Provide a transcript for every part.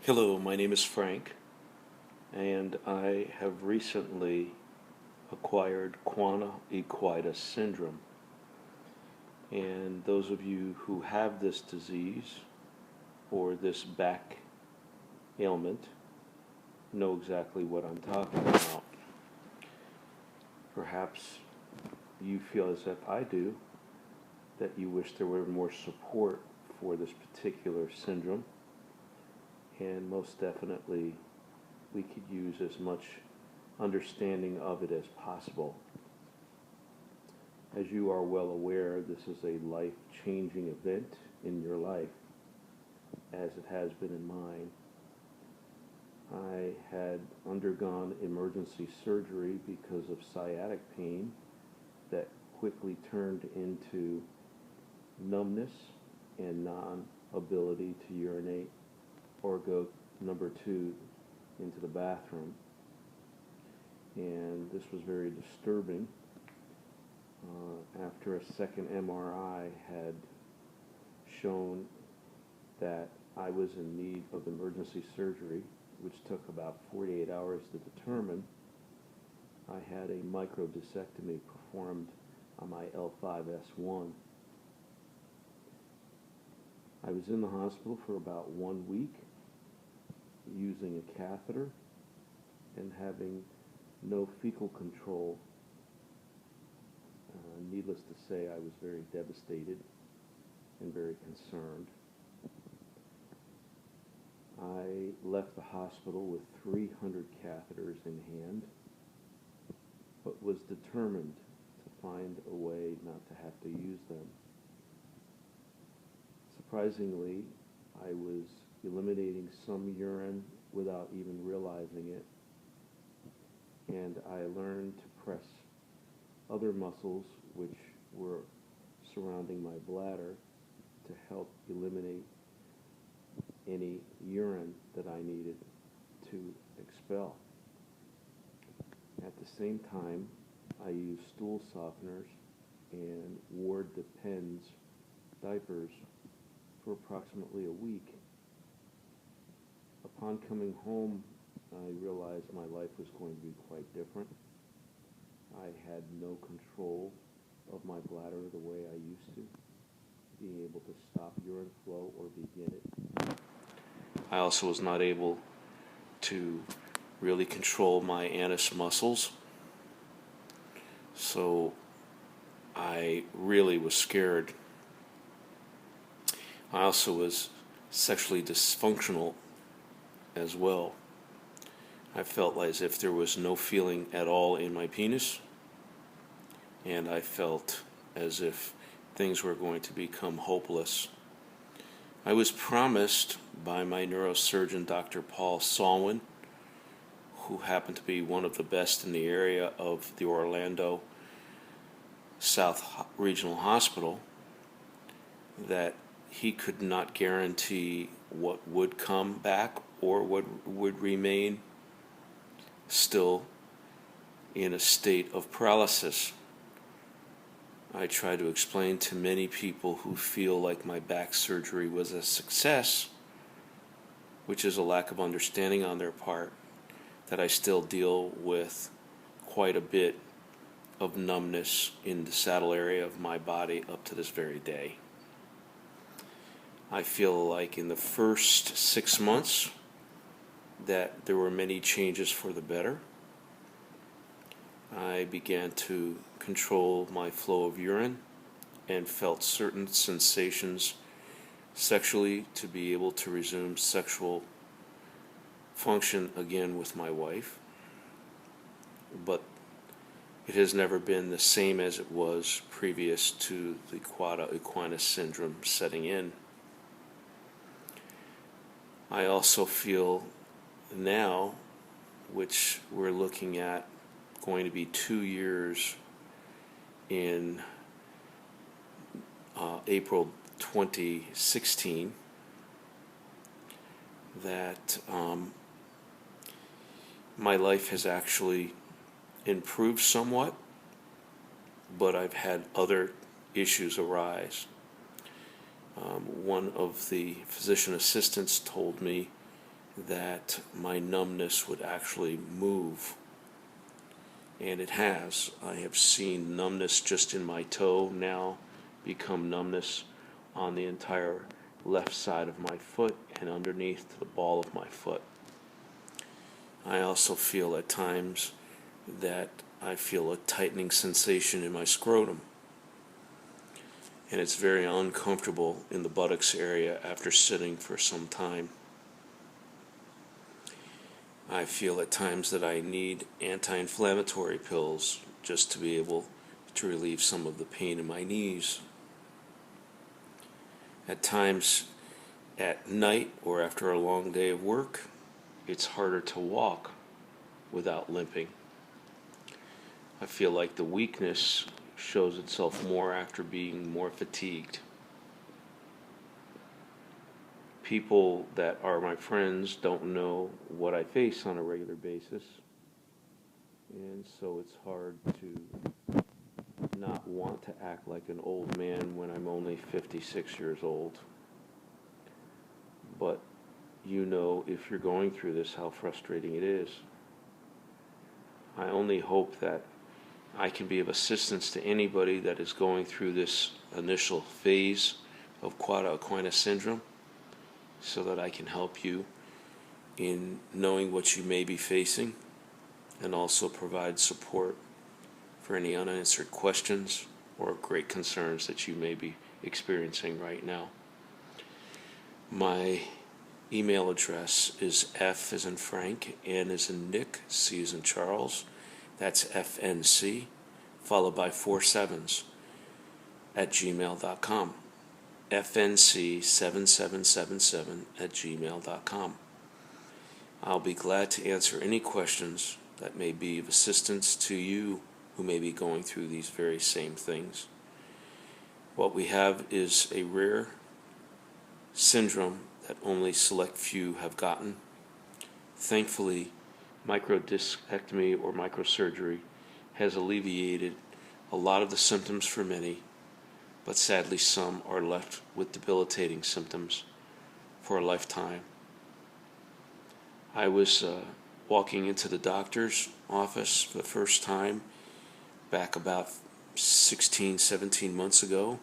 Hello, my name is Frank, and I have recently acquired Cauda equina syndrome. And those of you who have this disease or this back ailment know exactly what I'm talking about. Perhaps you feel as if I do, that you wish there were more support for this particular syndrome, and most definitely we could use as much understanding of it as possible. As you are well aware, this is a life-changing event in your life, as it has been in mine. I had undergone emergency surgery because of sciatic pain that quickly turned into numbness and non-ability to urinate or go number two into the bathroom. And this was very disturbing. After a second MRI had shown that I was in need of emergency surgery, which took about 48 hours to determine, I had a microdiscectomy performed on my L5-S1. I was in the hospital for about 1 week using a catheter and having no fecal control. Needless to say, I was very devastated and very concerned. I left the hospital with 300 catheters in hand, but was determined to find a way not to have to use them. Surprisingly, I was eliminating some urine without even realizing it, and I learned to press other muscles which were surrounding my bladder to help eliminate any urine that I needed to expel. At the same time, I used stool softeners and wore Depends diapers for approximately a week. Upon coming home, I realized my life was going to be quite different. I had no control of my bladder the way I used to, being able to stop urine flow or begin it. I also was not able to really control my anus muscles, so I really was scared. I also was sexually dysfunctional as well. I felt as if there was no feeling at all in my penis, and I felt as if things were going to become hopeless. I was promised by my neurosurgeon, Dr. Paul Salwin, who happened to be one of the best in the area of the Orlando South Regional Hospital, that he could not guarantee what would come back or what would remain still in a state of paralysis. I try to explain to many people who feel like my back surgery was a success, which is a lack of understanding on their part, that I still deal with quite a bit of numbness in the saddle area of my body up to this very day. I feel like in the first 6 months that there were many changes for the better. I began to control my flow of urine and felt certain sensations sexually to be able to resume sexual function again with my wife. But it has never been the same as it was previous to the Cauda equina syndrome setting in. I also feel now, which we're looking at going to be 2 years in April 2016, that my life has actually improved somewhat, but I've had other issues arise. One of the physician assistants told me that my numbness would actually move. And it has. I have seen numbness just in my toe now become numbness on the entire left side of my foot and underneath the ball of my foot. I also feel at times that I feel a tightening sensation in my scrotum. And it's very uncomfortable in the buttocks area after sitting for some time. I feel at times that I need anti-inflammatory pills just to be able to relieve some of the pain in my knees. At times at night or after a long day of work, it's harder to walk without limping. I feel like the weakness shows itself more after being more fatigued. People that are my friends don't know what I face on a regular basis, and so it's hard to not want to act like an old man when I'm only 56 years old. But you know, if you're going through this, how frustrating it is. I only hope that I can be of assistance to anybody that is going through this initial phase of Cauda Equina syndrome, so that I can help you in knowing what you may be facing and also provide support for any unanswered questions or great concerns that you may be experiencing right now. My email address is F as in Frank, N as in Nick, C as in Charles. That's FNC, followed by 4 sevens at gmail.com. FNC7777 at gmail.com. I'll be glad to answer any questions that may be of assistance to you who may be going through these very same things. What we have is a rare syndrome that only select few have gotten. Thankfully, microdiscectomy or microsurgery has alleviated a lot of the symptoms for many, but sadly some are left with debilitating symptoms for a lifetime. I was walking into the doctor's office for the first time back about 16, 17 months ago,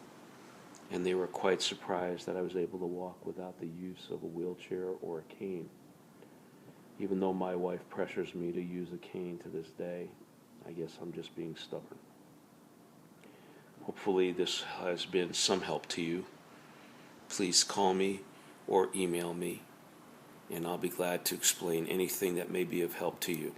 and they were quite surprised that I was able to walk without the use of a wheelchair or a cane. Even though my wife pressures me to use a cane to this day, I guess I'm just being stubborn. Hopefully this has been some help to you. Please call me or email me, and I'll be glad to explain anything that may be of help to you.